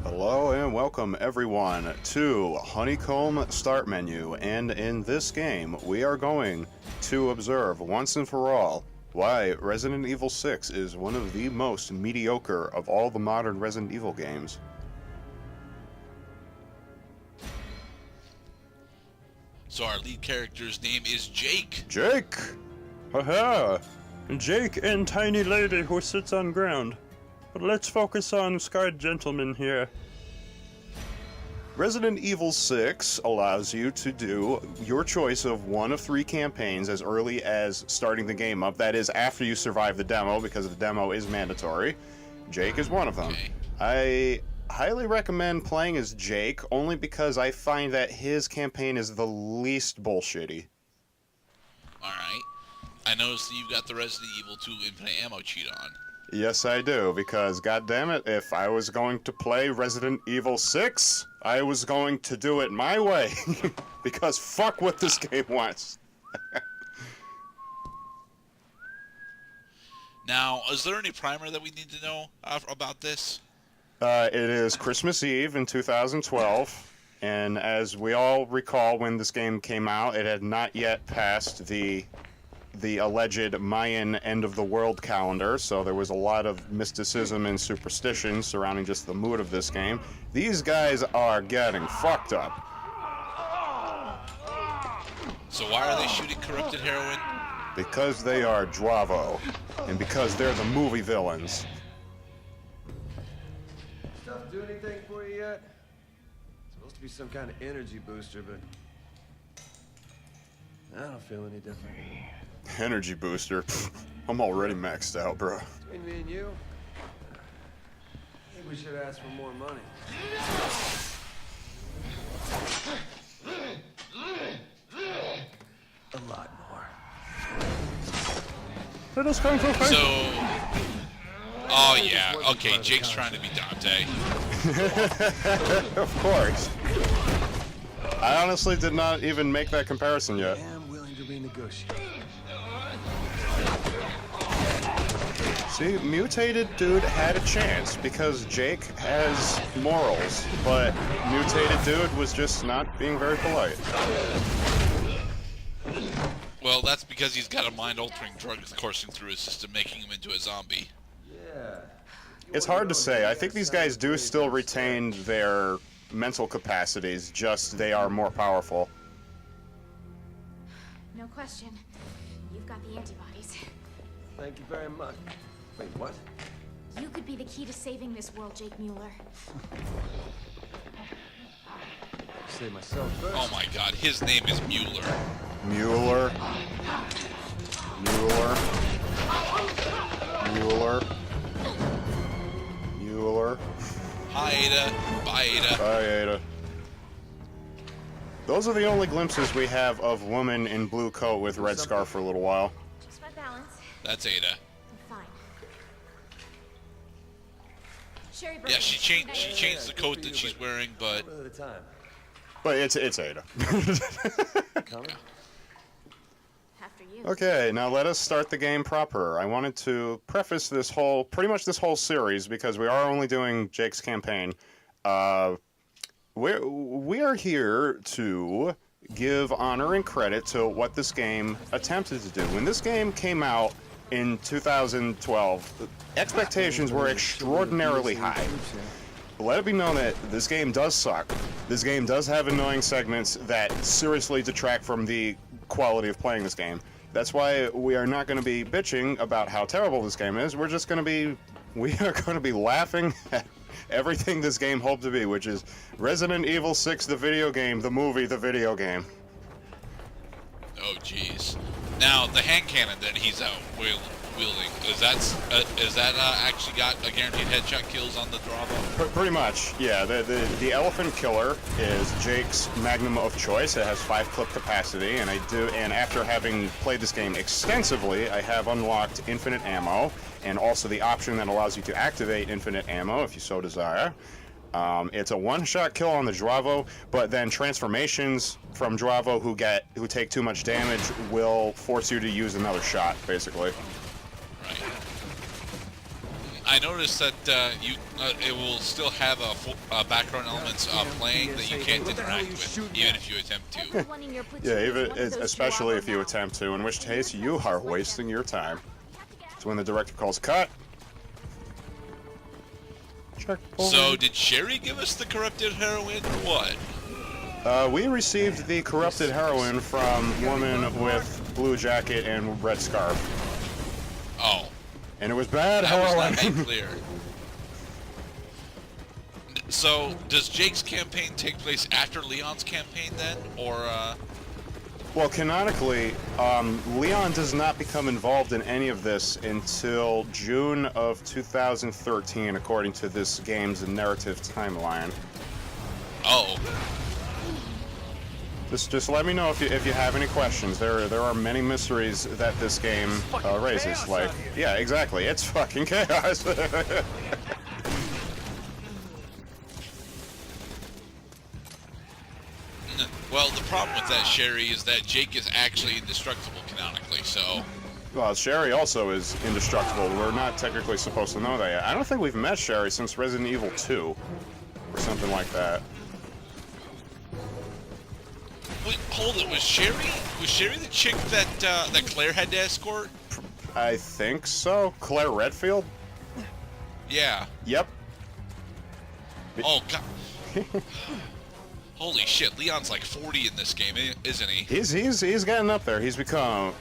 Hello and welcome everyone to Honeycomb Start Menu, and in this game we are going to observe once and for all why Resident Evil 6 is one of the most mediocre of all the modern Resident Evil games. So our lead character's name is Jake. Jake! Haha! Jake and tiny lady who sits on ground. But let's focus on Scarred Gentleman here. Resident Evil 6 allows you to do your choice of one of three campaigns as early as starting the game up. That is after you survive the demo, because the demo is mandatory. Jake is one of them. Okay. I highly recommend playing as Jake, only because I find that his campaign is the least bullshitty. Alright. I noticed that you've got the Resident Evil 2 Infinite Ammo cheat on. Yes, I do, because goddammit, if I was going to play Resident Evil 6, I was going to do it my way. Because fuck what this game wants. Now, is there any primer that we need to know about this? It is Christmas Eve in 2012, and as we all recall when this game came out, it had not yet passed the alleged Mayan end of the world calendar, so there was a lot of mysticism and superstition surrounding just the mood of this game. These guys are getting fucked up. So why are they shooting corrupted heroin? Because they are Dravo, and because they're the movie villains. Stuff do anything for you yet? It's supposed to be some kind of energy booster, but I don't feel any different. Energy booster. I'm already maxed out, bro. Between me and you, I think we should ask for more money. A lot more. Let us come for fight. So... Oh yeah, okay, Jake's trying to be Dante. Of course. I honestly did not even make that comparison yet. I am willing to renegotiate. See, Mutated Dude had a chance because Jake has morals, but Mutated Dude was just not being very polite. Well, that's because he's got a mind-altering drug coursing through his system, making him into a zombie. Yeah. It's hard to say. I think these guys do still retain their mental capacities, just they are more powerful. No question. You've got the antibodies. Thank you very much. Wait, what? You could be the key to saving this world, Jake Mueller. Say myself first. Oh my god, his name is Mueller. Mueller. Mueller. Mueller. Mueller. Hi Ada, bye Ada. Bye, Ada. Those are the only glimpses we have of woman in blue coat with red scarf for a little while. Just my balance. That's Ada. I'm fine. Sherry Yeah, she changed the coat that she's wearing, but One at a time. But it's Ada. Coming? After you. Okay, now let us start the game proper. I wanted to preface this pretty much this whole series, because we are only doing Jake's campaign. We are here to give honor and credit to what this game attempted to do. When this game came out in 2012, expectations were extraordinarily high. Let it be known that this game does suck. This game does have annoying segments that seriously detract from the quality of playing this game. That's why we are not going to be bitching about how terrible this game is. We are going to be laughing at everything this game hoped to be, which is Resident Evil 6, the video game, the movie, the video game. oh jeez. Now the hand cannon that he's out wielding, is that actually got a guaranteed headshot kills on the Dravo? Pretty much, yeah. The Elephant Killer is Jake's magnum of choice. It has 5 clip capacity, and after having played this game extensively, I have unlocked infinite ammo, and also the option that allows you to activate infinite ammo if you so desire. It's a one-shot kill on the Dravo, but then transformations from Dravo who take too much damage will force you to use another shot, basically. Right. I noticed that it will still have background elements playing that you can't interact with, even if you attempt to. Everyone in your platoon Yeah, is even one of those especially if you Chihuahua attempt to, in which case you are wasting your time. It's when the director calls cut. So, did Sherry give us the corrupted heroin, or what? We received the corrupted heroin from woman with blue jacket and red scarf. Oh. And it was bad That was heroin. not made clear. So, does Jake's campaign take place after Leon's campaign then, or? Well, canonically, Leon does not become involved in any of this until June of 2013, according to this game's narrative timeline. Oh. Just let me know if you have any questions. There are many mysteries that this game raises. Like, yeah, exactly. It's fucking chaos. Well, the problem with that, Sherry, is that Jake is actually indestructible canonically, so... Well, Sherry also is indestructible. We're not technically supposed to know that yet. I don't think we've met Sherry since Resident Evil 2, or something like that. Wait, hold it. Was Sherry the chick that that Claire had to escort? I think so. Claire Redfield? Yeah. Yep. Oh god. Holy shit, Leon's like 40 in this game, isn't he? He's gotten up there. He's become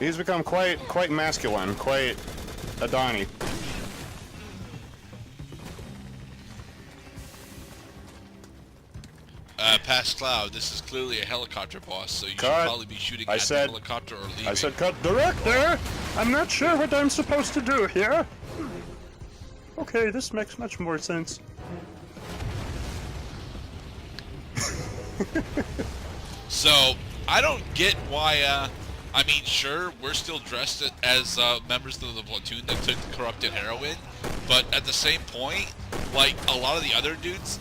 quite masculine, quite Adani. Past Cloud, this is clearly a helicopter boss, so you should Cut. probably be shooting I at said- the helicopter or leaving. I said, cut, director! I'm not sure what I'm supposed to do here. Okay, this makes much more sense. So, I don't get why, I mean, sure, we're still dressed as members of the platoon that took the corrupted heroin, but at the same point, like, a lot of the other dudes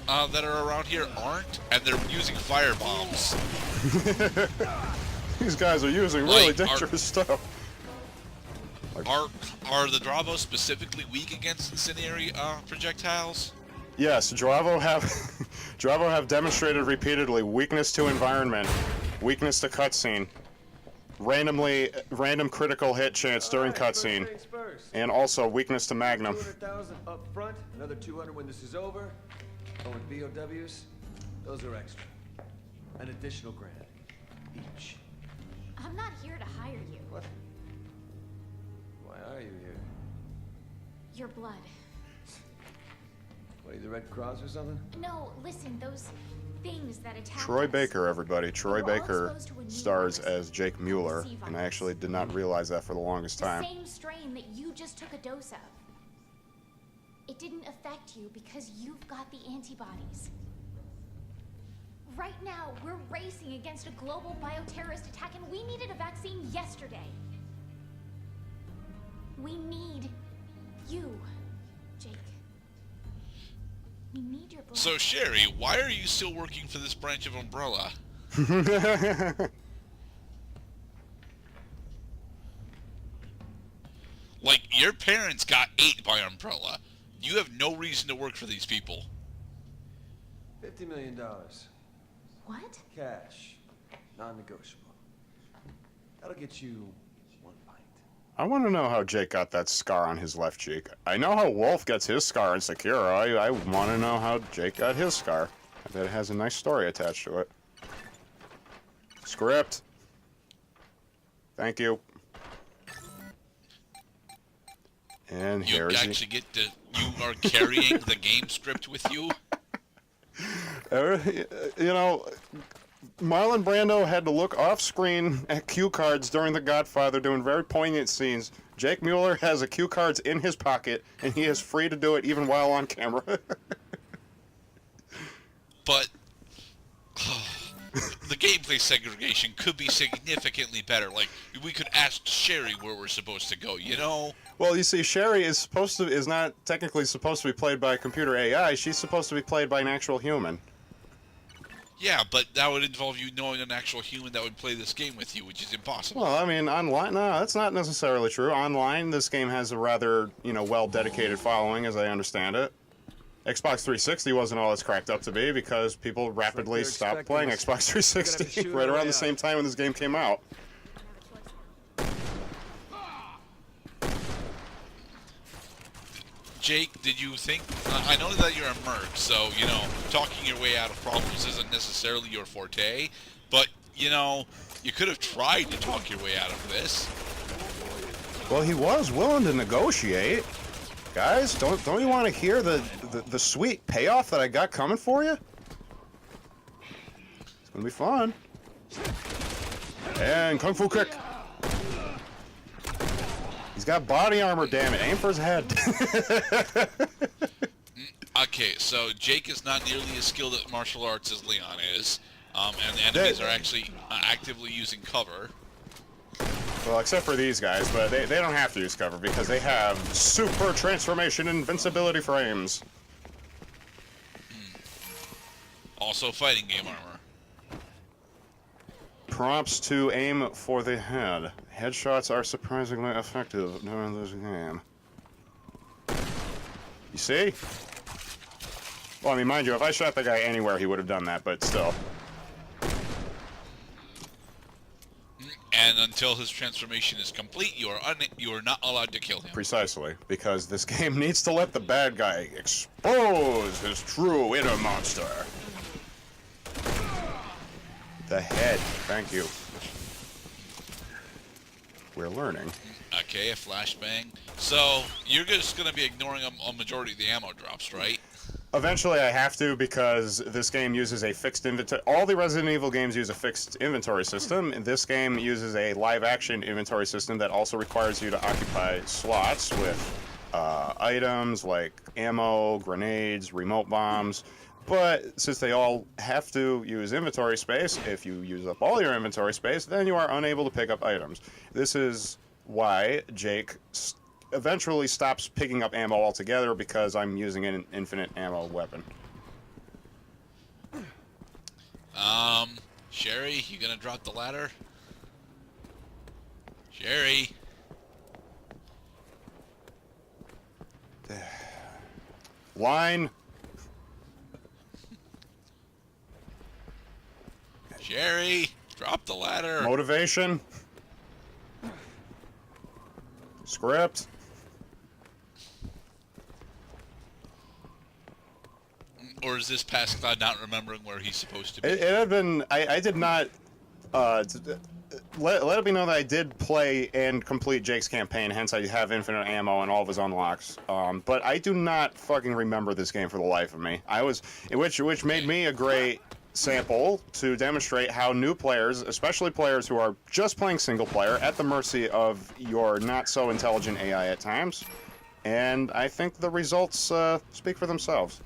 that are around here aren't, and they're using fire bombs. These guys are using really Like, dangerous stuff. Are the Dravos specifically weak against incendiary projectiles? Yes, Dravo have demonstrated repeatedly weakness to environment, weakness to cutscene, random critical hit chance during cutscene, and also weakness to Magnum. 200,000 up front, another 200 when this is over. Oh, and BOWs, those are extra. An additional grand each. I'm not here to hire you. What? Why are you here? Your blood. What, are you the Red Cross or something? No, listen, those things that attack Troy us. Baker, everybody. Troy We're all Baker exposed to a new stars virus. as Jake Mueller, and I actually did not realize that for the longest The time. same strain that you just took a dose of. It didn't affect you because you've got the antibodies. Right now, we're racing against a global bioterrorist attack, and we needed a vaccine yesterday. We need you, Jake. We need your blood. So, Sherry, why are you still working for this branch of Umbrella? Like, your parents got ate by Umbrella. You have no reason to work for these people. $50 million. What? Cash. Non-negotiable. That'll get you one pint. I want to know how Jake got that scar on his left cheek. I know how Wolf gets his scar in Sekiro. I want to know how Jake got his scar. I bet it has a nice story attached to it. Script. Thank you. And You here's actually get to... You are carrying the game script with you? you know, Marlon Brando had to look off screen at cue cards during The Godfather doing very poignant scenes. Jake Mueller has a cue cards in his pocket, and he is free to do it even while on camera. But... the gameplay segregation could be significantly better. Like, we could ask Sherry where we're supposed to go, you know? Well, you see, Sherry is not technically supposed to be played by a computer AI. She's supposed to be played by an actual human. Yeah, but that would involve you knowing an actual human that would play this game with you, which is impossible. Well, I mean, online, no, that's not necessarily true. Online, this game has a rather, well-dedicated following, as I understand it. Xbox 360 wasn't all it's cracked up to be because people rapidly they're stopped expecting playing us. Xbox We're gonna have to 360 shoot right our around way the same out. time when this game came out. Jake, did you think... I know that you're a merc, so, talking your way out of problems isn't necessarily your forte, but, you could have tried to talk your way out of this. Well, he was willing to negotiate. Guys, don't you want to hear the sweet payoff that I got coming for you? It's gonna be fun. And Kung Fu kick. He's got body armor, damn it. Aim for his head. Okay, so Jake is not nearly as skilled at martial arts as Leon is, and the enemies are actually actively using cover. Well, except for these guys, but they don't have to use cover because they have super transformation invincibility frames. Also fighting game armor. Prompts to aim for the head. Headshots are surprisingly effective during this game. You see? Well, I mean, mind you, if I shot the guy anywhere, he would have done that, but still. And until his transformation is complete, you are not allowed to kill him. Precisely, because this game needs to let the bad guy expose his true inner monster. The head. Thank you. We're learning. Okay, a flashbang. So, you're just going to be ignoring a majority of the ammo drops, right? Eventually I have to because this game uses a fixed inventory. All the Resident Evil games use a fixed inventory system, and this game uses a live-action inventory system that also requires you to occupy slots with items like ammo, grenades, remote bombs. But since they all have to use inventory space, if you use up all your inventory space, then you are unable to pick up items. This is why Jake eventually stops picking up ammo altogether because I'm using an infinite ammo weapon. Sherry, you gonna drop the ladder? Sherry. Line. Sherry, drop the ladder. Motivation. Script. Or is this past Cloud not remembering where he's supposed to be? It had been. I did not. Let it be known that I did play and complete Jake's campaign. Hence, I have infinite ammo and all of his unlocks. But I do not fucking remember this game for the life of me. Which made me a great sample to demonstrate how new players, especially players who are just playing single player, at the mercy of your not so intelligent AI at times. And I think the results speak for themselves.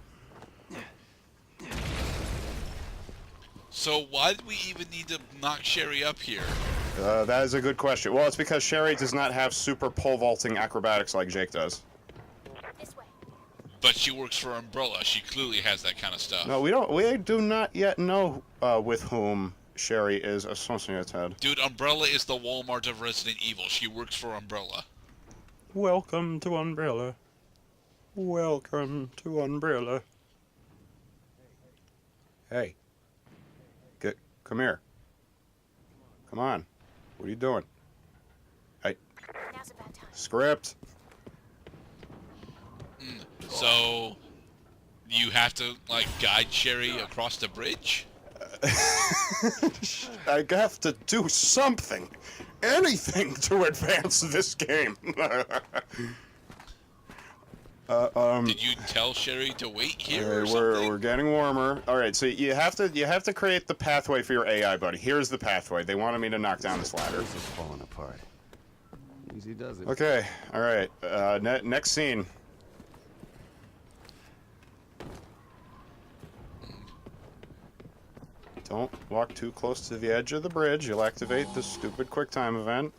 So why did we even need to knock Sherry up here? That is a good question. Well, it's because Sherry does not have super pole vaulting acrobatics like Jake does. This way. But she works for Umbrella. She clearly has that kind of stuff. No, we don't. We do not yet know with whom Sherry is associated. Dude, Umbrella is the Walmart of Resident Evil. She works for Umbrella. Welcome to Umbrella. Welcome to Umbrella. Hey. Come here. Come on. What are you doing? Hey. Now's a bad time. Script. So, you have to, like, guide Sherry across the bridge? I have to do something. Anything to advance this game. Did you tell Sherry to wait here or something? We're getting warmer. All right, so you have to create the pathway for your AI, buddy. Here's the pathway. They wanted me to knock down this ladder. This is falling apart. Easy does it. Okay. All right. Next scene. Don't walk too close to the edge of the bridge. You'll activate the stupid QuickTime event.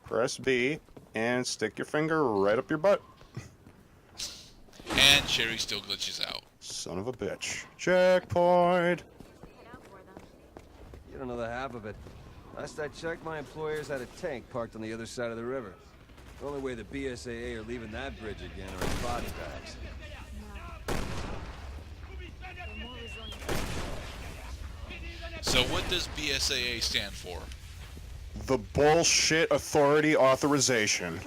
Press B and stick your finger right up your butt. And Sherry still glitches out. Son of a bitch. Checkpoint. You don't know the half of it. Last I checked, my employers had a tank parked on the other side of the river. The only way the BSAA are leaving that bridge again are in body bags. So what does BSAA stand for? The Bullshit Authority Authorization.